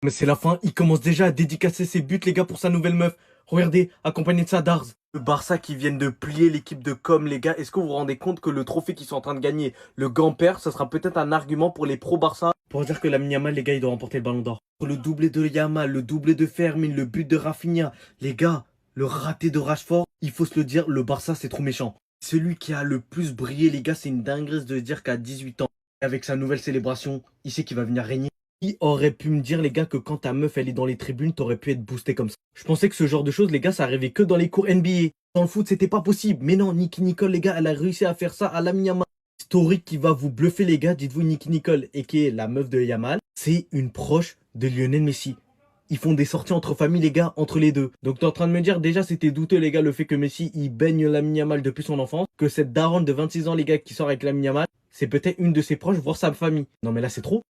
Mais c'est la fin, il commence déjà à dédicacer ses buts, les gars, pour sa nouvelle meuf. Regardez, accompagné de sa Darz. Le Barça qui viennent de plier l'équipe de com, les gars. Est-ce que vous vous rendez compte que le trophée qu'ils sont en train de gagner, le grand-père, ça sera peut-être un argument pour les pro-Barça pour dire que Lamine Yamal, les gars, il doit remporter le ballon d'or. Le doublé de Yamal, le doublé de Fermin, le but de Rafinha. Les gars, le raté de Rashford, il faut se le dire, le Barça, c'est trop méchant. Celui qui a le plus brillé, les gars, c'est une dinguerie de dire qu'à 18 ans, avec sa nouvelle célébration, il sait qu'il va venir régner. Qui aurait pu me dire, les gars, que quand ta meuf, elle est dans les tribunes, t'aurais pu être boosté comme ça? Je pensais que ce genre de choses, les gars, ça arrivait que dans les cours NBA. Dans le foot, c'était pas possible. Mais non, Nicki Nicole, les gars, elle a réussi à faire ça à Lamine Yamal. Story qui va vous bluffer, les gars. Dites-vous, Nicki Nicole, et qui est la meuf de Yamal, c'est une proche de Lionel Messi. Ils font des sorties entre familles, les gars, entre les deux. Donc t'es en train de me dire, déjà, c'était douteux, les gars, le fait que Messi, il baigne Lamine Yamal depuis son enfance. Que cette daronne de 26 ans, les gars, qui sort avec Lamine Yamal, c'est peut-être une de ses proches, voire sa famille. Non, mais là, c'est trop.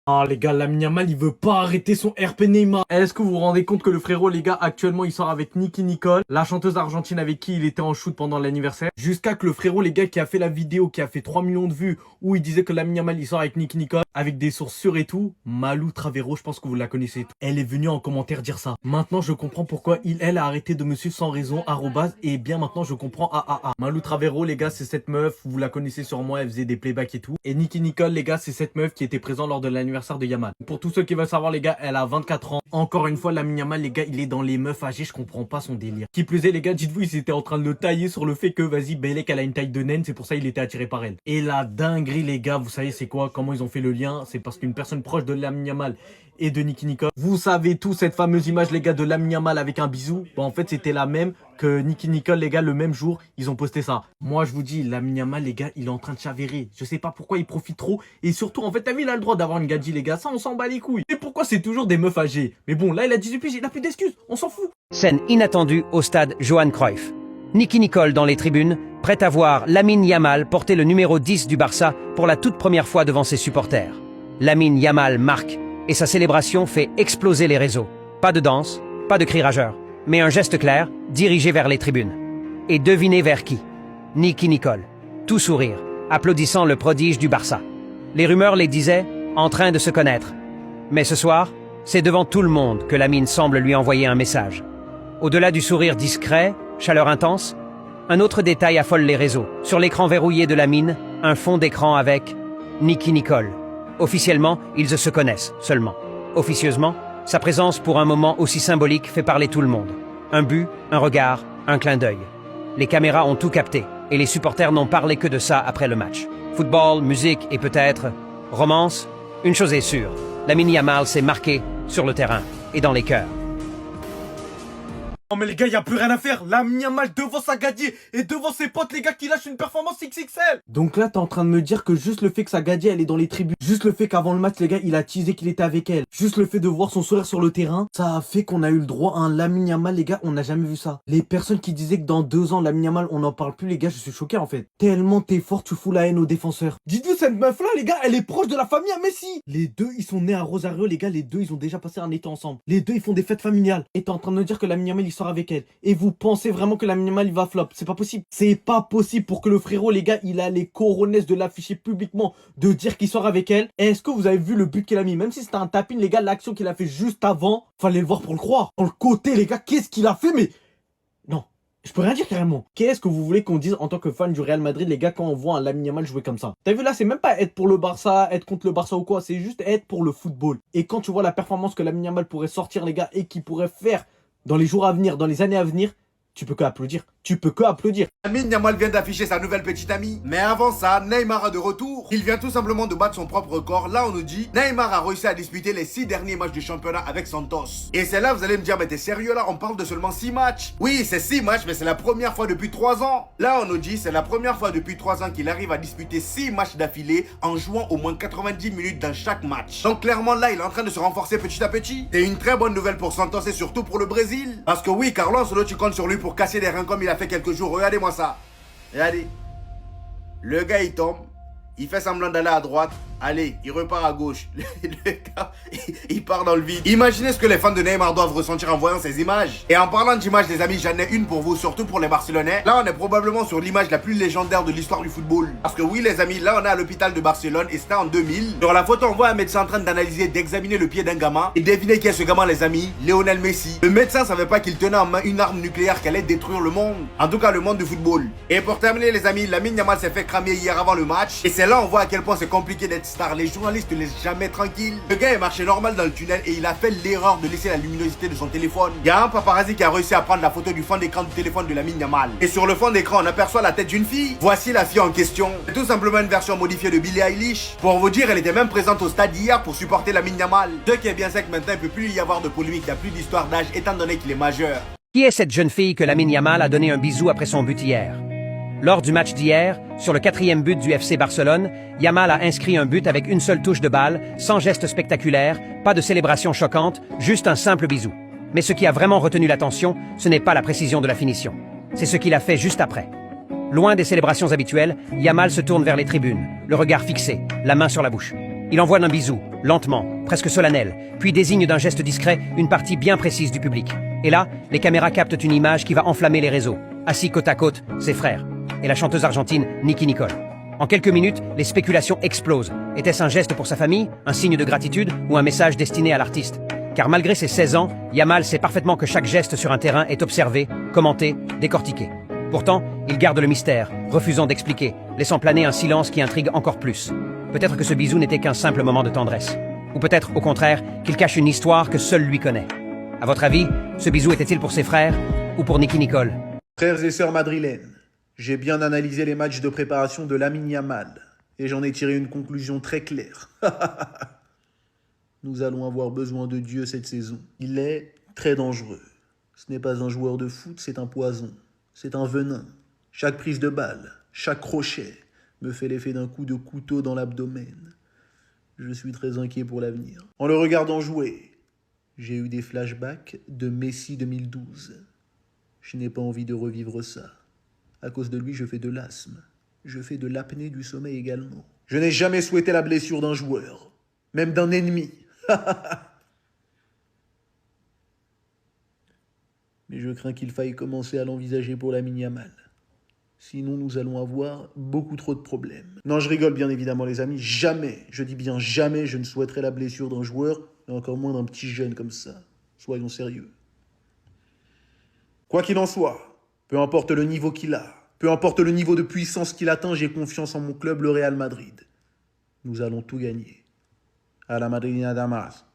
Ah les gars, Lamine Yamal, il veut pas arrêter son RP Neymar. Est-ce que vous vous rendez compte que le frérot, les gars, actuellement, il sort avec Nicki Nicole, la chanteuse argentine avec qui il était en shoot pendant l'anniversaire. Jusqu'à que le frérot, les gars, qui a fait la vidéo, qui a fait 3 millions de vues, où il disait que Lamine Yamal, il sort avec Nicki Nicole, avec des sources sûres et tout. Malou Travero, je pense que vous la connaissez. Elle est venue en commentaire dire ça. Maintenant, je comprends pourquoi elle a arrêté de me suivre sans raison, arrobase, et bien maintenant, je comprends AAA. Malou Travero, les gars, c'est cette meuf, vous la connaissez sûrement, elle faisait des playbacks et tout. Et Nicki Nicole, les gars, c'est cette meuf qui était présente lors de l'anniversaire de Yamal. Pour tous ceux qui veulent savoir, les gars, elle a 24 ans. Encore une fois, Lamine Yamal, les gars, il est dans les meufs âgées, je comprends pas son délire. Qui plus est, les gars, dites-vous, ils étaient en train de le tailler sur le fait que, vas-y, Belek, elle a une taille de naine, c'est pour ça qu'il était attiré par elle. Et la dinguerie, les gars, vous savez c'est quoi? Comment ils ont fait le lien? C'est parce qu'une personne proche de Lamine Yamal et de Nicki Nicole, vous savez tout, cette fameuse image, les gars, de Lamine Yamal avec un bisou, bon, en fait, c'était la même que Nicki Nicole, les gars, le même jour, ils ont posté ça. Moi, je vous dis, Lamine Yamal, les gars, il est en train de chavérer. Je sais pas pourquoi il profite trop. Et surtout, en fait, t'as vu, il a le droit d'avoir une gadji, les gars. Ça, on s'en bat les couilles. Et pourquoi c'est toujours des meufs âgées? Mais bon, là, il a 18 piges, il a plus d'excuses. On s'en fout. Scène inattendue au stade Johan Cruyff. Nicki Nicole dans les tribunes, prête à voir Lamine Yamal porter le numéro 10 du Barça pour la toute première fois devant ses supporters. Lamine Yamal marque et sa célébration fait exploser les réseaux. Pas de danse, pas de cris rageurs, mais un geste clair dirigé vers les tribunes. Et devinez vers qui? Nicki Nicole, tout sourire, applaudissant le prodige du Barça. Les rumeurs les disaient en train de se connaître. Mais ce soir, c'est devant tout le monde que Lamine semble lui envoyer un message. Au-delà du sourire discret, chaleur intense, un autre détail affole les réseaux. Sur l'écran verrouillé de Lamine, un fond d'écran avec Nicki Nicole. Officiellement, ils se connaissent seulement. Officieusement, sa présence pour un moment aussi symbolique fait parler tout le monde. Un but, un regard, un clin d'œil. Les caméras ont tout capté et les supporters n'ont parlé que de ça après le match. Football, musique et peut-être romance. Une chose est sûre, Lamine Yamal s'est marqué sur le terrain et dans les cœurs. Non mais les gars, y a plus rien à faire. Lamine Yamal devant sa gadji et devant ses potes, les gars, qui lâchent une performance XXL. Donc là, t'es en train de me dire que juste le fait que sa gadji, elle est dans les tribunes, juste le fait qu'avant le match, les gars, il a teasé qu'il était avec elle, juste le fait de voir son sourire sur le terrain, ça a fait qu'on a eu le droit à un Lamine Yamal, les gars, on n'a jamais vu ça. Les personnes qui disaient que dans 2 ans, Lamine Yamal, on n'en parle plus, les gars, je suis choqué en fait. Tellement t'es fort, tu fous la haine aux défenseurs. Dites-vous, cette meuf-là, les gars, elle est proche de la famille à Messi. Les deux, ils sont nés à Rosario, les gars, les deux, ils ont déjà passé un été ensemble. Les deux, ils font des fêtes familiales. Et t'es en train de me dire que Lamine Yamal, il sort avec elle. Et vous pensez vraiment que Lamine Yamal il va flop? C'est pas possible. C'est pas possible pour que le frérot, les gars, il a les coronesses de l'afficher publiquement, de dire qu'il sort avec elle. Est-ce que vous avez vu le but qu'il a mis? Même si c'était un tapin, les gars, l'action qu'il a fait juste avant, fallait le voir pour le croire. Dans le côté, les gars, qu'est-ce qu'il a fait? Mais non, je peux rien dire carrément. Qu'est-ce que vous voulez qu'on dise en tant que fan du Real Madrid, les gars, quand on voit un Lamine Yamal jouer comme ça? T'as vu là, c'est même pas être pour le Barça, être contre le Barça ou quoi, c'est juste être pour le football. Et quand tu vois la performance que Lamine Yamal pourrait sortir, les gars, et qu'il pourrait faire dans les jours à venir, dans les années à venir, tu peux que applaudir. Tu peux que applaudir. Lamine Yamal vient d'afficher sa nouvelle petite amie. Mais avant ça, Neymar est de retour. Il vient tout simplement de battre son propre record. Là, on nous dit, Neymar a réussi à disputer les 6 derniers matchs du championnat avec Santos. Et c'est là, vous allez me dire, mais t'es sérieux là? On parle de seulement 6 matchs. Oui, c'est 6 matchs, mais c'est la première fois depuis 3 ans. Là, on nous dit, c'est la première fois depuis 3 ans qu'il arrive à disputer 6 matchs d'affilée en jouant au moins 90 minutes dans chaque match. Donc clairement, là, il est en train de se renforcer petit à petit. C'est une très bonne nouvelle pour Santos et surtout pour le Brésil. Parce que oui, Carlos Ancelotti, tu comptes sur lui pour casser les reins comme il a fait quelques jours. Regardez-moi ça. Regardez. Le gars, il tombe. Il fait semblant d'aller à droite. Allez, il repart à gauche. Le gars, il part dans le vide. Imaginez ce que les fans de Neymar doivent ressentir en voyant ces images. Et en parlant d'images, les amis, j'en ai une pour vous, surtout pour les Barcelonais. Là, on est probablement sur l'image la plus légendaire de l'histoire du football. Parce que oui, les amis, là, on est à l'hôpital de Barcelone et c'était en 2000. Sur la photo, on voit un médecin en train d'analyser, d'examiner le pied d'un gamin. Et devinez qui est ce gamin, les amis? Lionel Messi. Le médecin savait pas qu'il tenait en main une arme nucléaire qui allait détruire le monde. En tout cas, le monde du football. Et pour terminer, les amis, Lamine Yamal s'est fait cramer hier avant le match. Et c'est là on voit à quel point c'est compliqué d'être star. Les journalistes ne laissent jamais tranquille. Le gars est marché normal dans le tunnel et il a fait l'erreur de laisser la luminosité de son téléphone. Il y a un paparazzi qui a réussi à prendre la photo du fond d'écran du téléphone de Lamine Yamal. Et sur le fond d'écran, on aperçoit la tête d'une fille. Voici la fille en question. C'est tout simplement une version modifiée de Billie Eilish. Pour vous dire, elle était même présente au stade hier pour supporter Lamine Yamal. Ce qui est bien, c'est que maintenant, il ne peut plus y avoir de polémique, il n'y a plus d'histoire d'âge étant donné qu'il est majeur. Qui est cette jeune fille que Lamine Yamal a donné un bisou après son but hier? Lors du match d'hier, sur le 4e but du FC Barcelone, Yamal a inscrit un but avec une seule touche de balle, sans geste spectaculaire, pas de célébration choquante, juste un simple bisou. Mais ce qui a vraiment retenu l'attention, ce n'est pas la précision de la finition. C'est ce qu'il a fait juste après. Loin des célébrations habituelles, Yamal se tourne vers les tribunes, le regard fixé, la main sur la bouche. Il envoie un bisou, lentement, presque solennel, puis désigne d'un geste discret une partie bien précise du public. Et là, les caméras captent une image qui va enflammer les réseaux. Assis côte à côte, ses frères et la chanteuse argentine Nicki Nicole. En quelques minutes, les spéculations explosent. Était-ce un geste pour sa famille, un signe de gratitude ou un message destiné à l'artiste? Car malgré ses 16 ans, Yamal sait parfaitement que chaque geste sur un terrain est observé, commenté, décortiqué. Pourtant, il garde le mystère, refusant d'expliquer, laissant planer un silence qui intrigue encore plus. Peut-être que ce bisou n'était qu'un simple moment de tendresse. Ou peut-être, au contraire, qu'il cache une histoire que seul lui connaît. À votre avis, ce bisou était-il pour ses frères ou pour Nicki Nicole? Frères et sœurs madrilènes, j'ai bien analysé les matchs de préparation de Lamine Yamal et j'en ai tiré une conclusion très claire. Nous allons avoir besoin de Dieu cette saison. Il est très dangereux. Ce n'est pas un joueur de foot, c'est un poison. C'est un venin. Chaque prise de balle, chaque crochet me fait l'effet d'un coup de couteau dans l'abdomen. Je suis très inquiet pour l'avenir. En le regardant jouer, j'ai eu des flashbacks de Messi 2012. Je n'ai pas envie de revivre ça. À cause de lui, je fais de l'asthme. Je fais de l'apnée du sommeil également. Je n'ai jamais souhaité la blessure d'un joueur, même d'un ennemi. Mais je crains qu'il faille commencer à l'envisager pour Lamine Yamal. Sinon, nous allons avoir beaucoup trop de problèmes. Non, je rigole bien évidemment les amis. Jamais, je dis bien jamais, je ne souhaiterais la blessure d'un joueur, et encore moins d'un petit jeune comme ça. Soyons sérieux. Quoi qu'il en soit, peu importe le niveau qu'il a, peu importe le niveau de puissance qu'il atteint, j'ai confiance en mon club, le Real Madrid. Nous allons tout gagner. À la Madrid nada más.